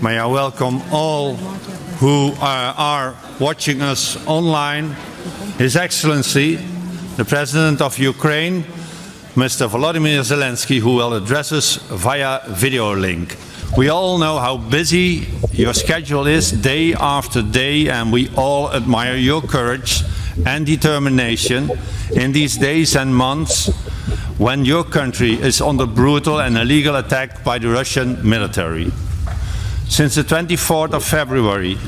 May I welcome all who are watching us online, His Excellency, the President of Ukraine, Mr. Volodymyr Zelenskyy, who will address us via video link. We all know how busy your schedule is day after day, and we all admire your courage and determination in these days and months when your country is under brutal and illegal attack by the Russian military. Since the 24th of February,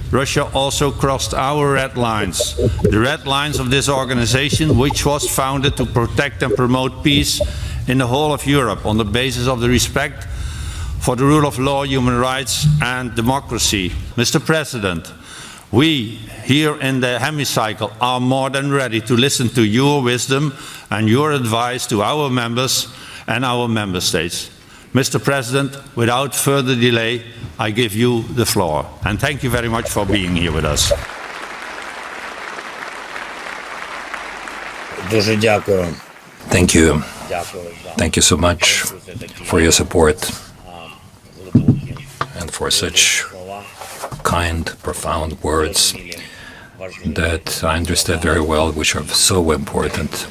Russia also crossed our red lines, the red lines of this organization, which was founded to protect and promote peace in the whole of Europe on the basis of the respect for the rule of law, human rights and democracy. Mr. President, we here in the hemicycle are more than ready to listen to your wisdom and your advice to our members and our member states. Mr. President, without further delay, I give you the floor. And thank you very much for being here with us. Thank you. Thank you so much for your support and for such kind, profound words that I understand very well, which are so important.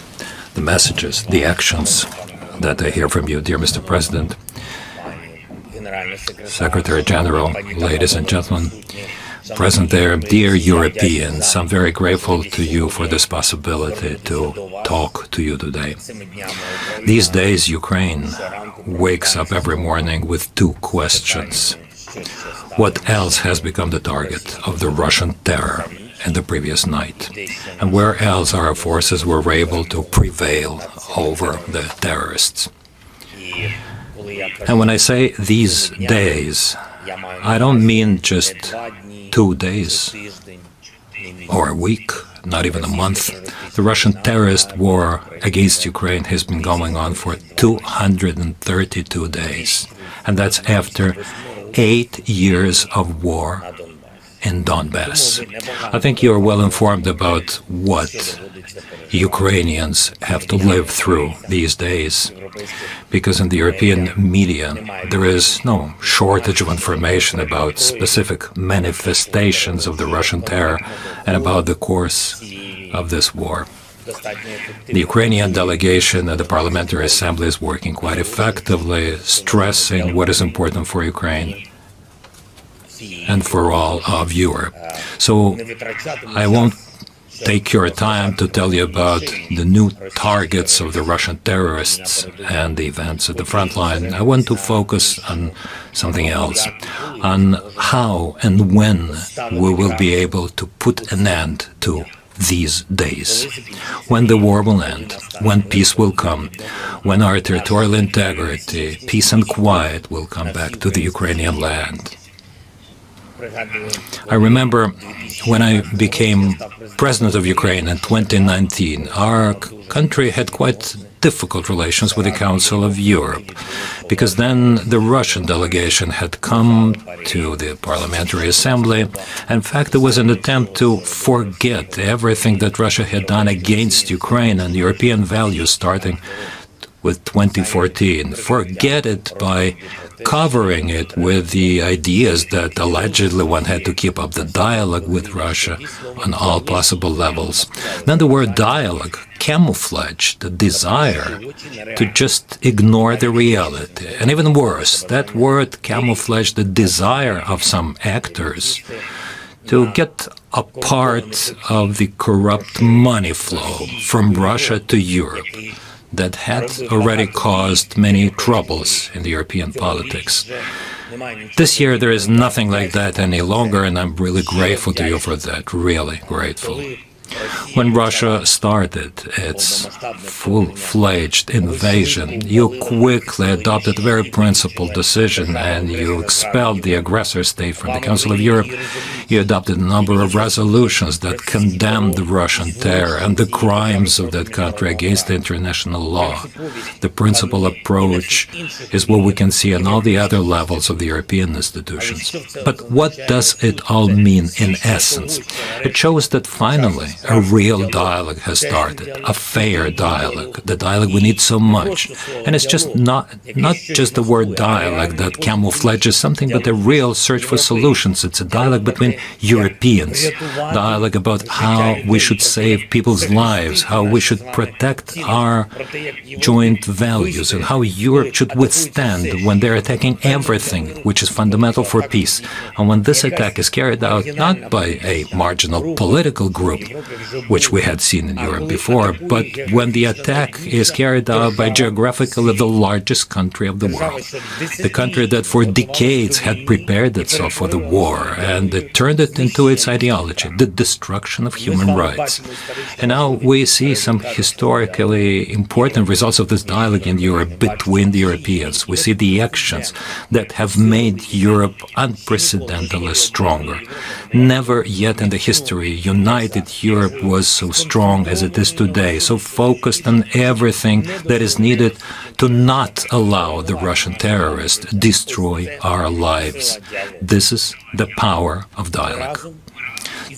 The messages, the actions that I hear from you, dear Mr. President, Secretary General, ladies and gentlemen, present there, dear Europeans, I'm very grateful to you for this possibility to talk to you today. These days, Ukraine wakes up every morning with two questions. What else has become the target of the Russian terror in the previous night? And where else our forces were able to prevail over the terrorists? And when I say these days, I don't mean just 2 days or a week, not even a month. The Russian terrorist war against Ukraine has been going on for 232 days. And that's after 8 years of war in Donbass. I think you are well informed about what Ukrainians have to live through these days, because in the European media there is no shortage of information about specific manifestations of the Russian terror and about the course of this war. The Ukrainian delegation at the Parliamentary Assembly is working quite effectively, stressing what is important for Ukraine and for all of Europe. So I won't take your time to tell you about the new targets of the Russian terrorists and the events at the front line. I want to focus on something else, on how and when we will be able to put an end to these days, when the war will end, when peace will come, when our territorial integrity, peace and quiet will come back to the Ukrainian land. I remember when I became president of Ukraine in 2019, our country had quite difficult relations with the Council of Europe, because then the Russian delegation had come to the Parliamentary Assembly. In fact, there was an attempt to forget everything that Russia had done against Ukraine and European values starting with 2014. Forget it by covering it with the ideas that allegedly one had to keep up the dialogue with Russia on all possible levels. Then the word dialogue camouflaged the desire to just ignore the reality. And even worse, that word camouflaged the desire of some actors to get a part of the corrupt money flow from Russia to Europe that had already caused many troubles in the European politics. This year there is nothing like that any longer, and I'm really grateful to you for that, really grateful. When Russia started its full-fledged invasion, you quickly adopted a very principled decision and you expelled the aggressor state from the Council of Europe. You adopted a number of resolutions that condemn the Russian terror and the crimes of that country against international law. The principal approach is what we can see on all the other levels of the European institutions. But what does it all mean in essence? It shows that finally a real dialogue has started, a fair dialogue, the dialogue we need so much. And it's just not just the word dialogue that camouflages something, but a real search for solutions. It's a dialogue between Europeans, dialogue about how we should save people's lives, how we should protect our joint values, and how Europe should withstand when they're attacking everything which is fundamental for peace. And when this attack is carried out not by a marginal political group, which we had seen in Europe before, but when the attack is carried out by geographically the largest country of the world, the country that for decades had prepared itself for the war and it turned it into its ideology, the destruction of human rights. And now we see some historically important results of this dialogue in Europe between the Europeans. We see the actions that have made Europe unprecedentedly stronger. Never yet in the history united Europe was so strong as it is today, so focused on everything that is needed to not allow the Russian terrorists destroy our lives. This is the power of dialogue.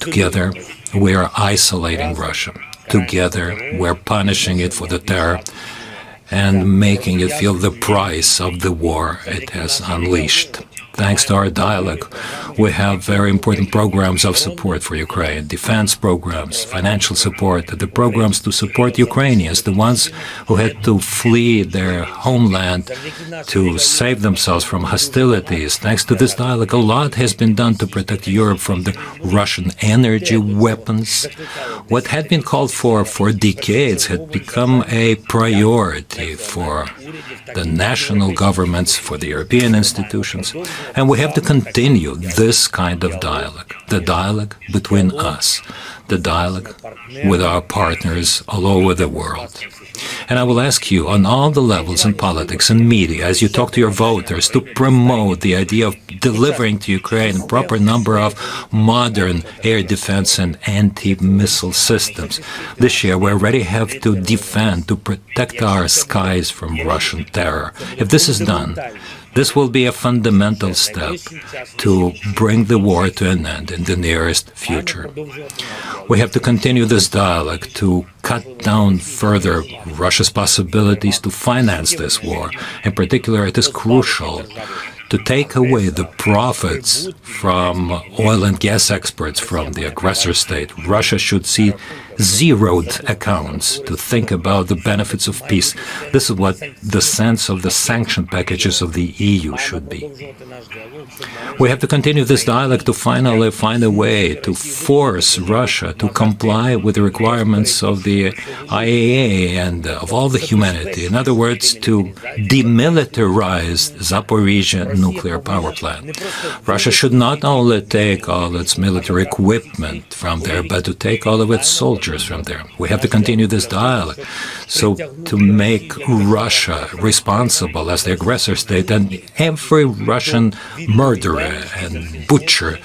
Together, we are isolating Russia. Together, we're punishing it for the terror and making it feel the price of the war it has unleashed. Thanks to our dialogue, we have very important programs of support for Ukraine, defense programs, financial support, the programs to support Ukrainians, the ones who had to flee their homeland to save themselves from hostilities. Thanks to this dialogue, a lot has been done to protect Europe from the Russian energy weapons. What had been called for decades had become a priority for the national governments, for the European institutions. And we have to continue this kind of dialogue, the dialogue between us, the dialogue with our partners all over the world. And I will ask you on all the levels in politics and media, as you talk to your voters, to promote the idea of delivering to Ukraine a proper number of modern air defense and anti-missile systems. This year, we already have to defend, to protect our skies from Russian terror. If this is done, this will be a fundamental step to bring the war to an end in the nearest future. We have to continue this dialogue to cut down further Russia's possibilities to finance this war. In particular, it is crucial to take away the profits from oil and gas exports from the aggressor state. Russia should see zeroed accounts to think about the benefits of peace. This is what the sense of the sanction packages of the EU should be. We have to continue this dialogue to finally find a way to force Russia to comply with the requirements of the IAEA and of all the humanity. In other words, to demilitarize Zaporizhzhia nuclear power plant. Russia should not only take all its military equipment from there, but to take all of its soldiers from there. We have to continue this dialogue so to make Russia responsible as the aggressor state and every Russian murderer and butcher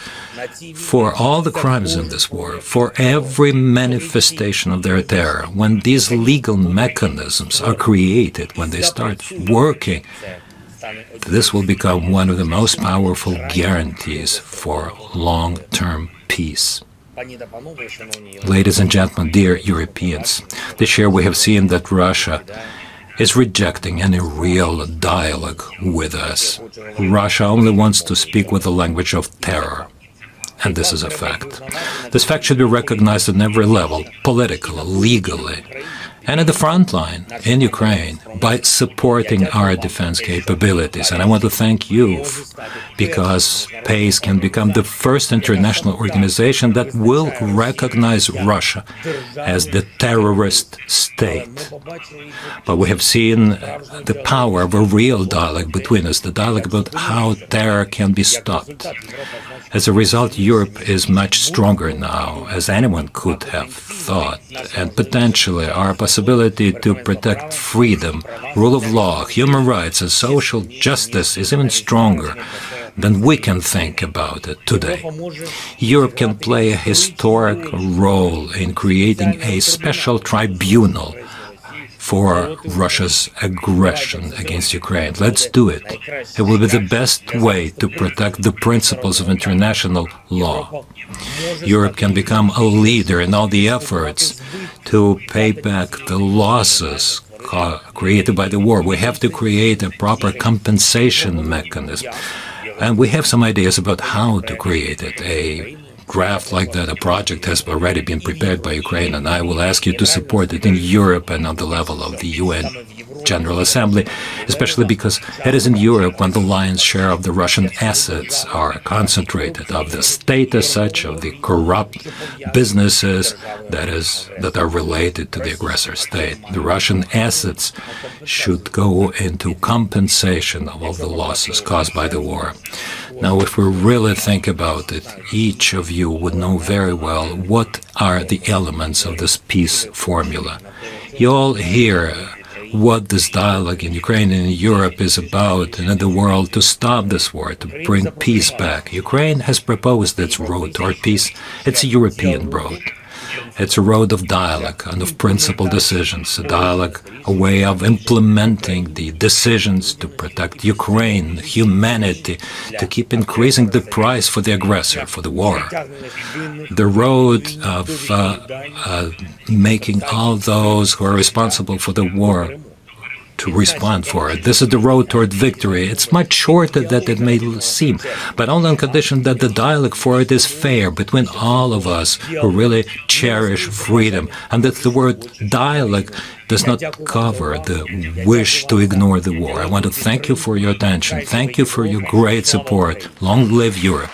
for all the crimes in this war, for every manifestation of their terror. When these legal mechanisms are created, when they start working, this will become one of the most powerful guarantees for long-term peace. Ladies and gentlemen, dear Europeans, this year we have seen that Russia is rejecting any real dialogue with us. Russia only wants to speak with the language of terror. And this is a fact. This fact should be recognized at every level, politically, legally, and at the front line in Ukraine by supporting our defense capabilities. And I want to thank you because PACE can become the first international organization that will recognize Russia as the terrorist state. But we have seen the power of a real dialogue between us, the dialogue about how terror can be stopped. As a result, Europe is much stronger now, as anyone could have thought, and potentially our possibility to protect freedom, rule of law, human rights, and social justice is even stronger. than we can think about it today. Europe can play a historic role in creating a special tribunal for Russia's aggression against Ukraine. Let's do it. It will be the best way to protect the principles of international law. Europe can become a leader in all the efforts to pay back the losses created by the war. We have to create a proper compensation mechanism. And we have some ideas about how to create it. A draft like that, a project has already been prepared by Ukraine, and I will ask you to support it in Europe and on the level of the UN General Assembly, especially because it is in Europe when the lion's share of the Russian assets are concentrated, of the state as such, of the corrupt businesses that are related to the aggressor state. The Russian assets should go into compensation of all the losses caused by the war. Now, if we really think about it, each of you would know very well what are the elements of this peace formula. You all hear what this dialogue in Ukraine and in Europe is about and in the world to stop this war, to bring peace back. Ukraine has proposed its road toward peace. It's a European road. It's a road of dialogue and of principled decisions, a dialogue, a way of implementing the decisions to protect Ukraine, humanity, to keep increasing the price for the aggressor, for the war. The road of making all those who are responsible for the war to respond for it. This is the road toward victory. It's much shorter than it may seem, but only on condition that the dialogue for it is fair between all of us who really cherish freedom, and that the word dialogue does not cover the wish to ignore the war. I want to thank you for your attention. Thank you for your great support. Long live Europe.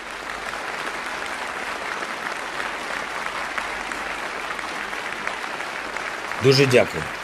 Дуже дякую.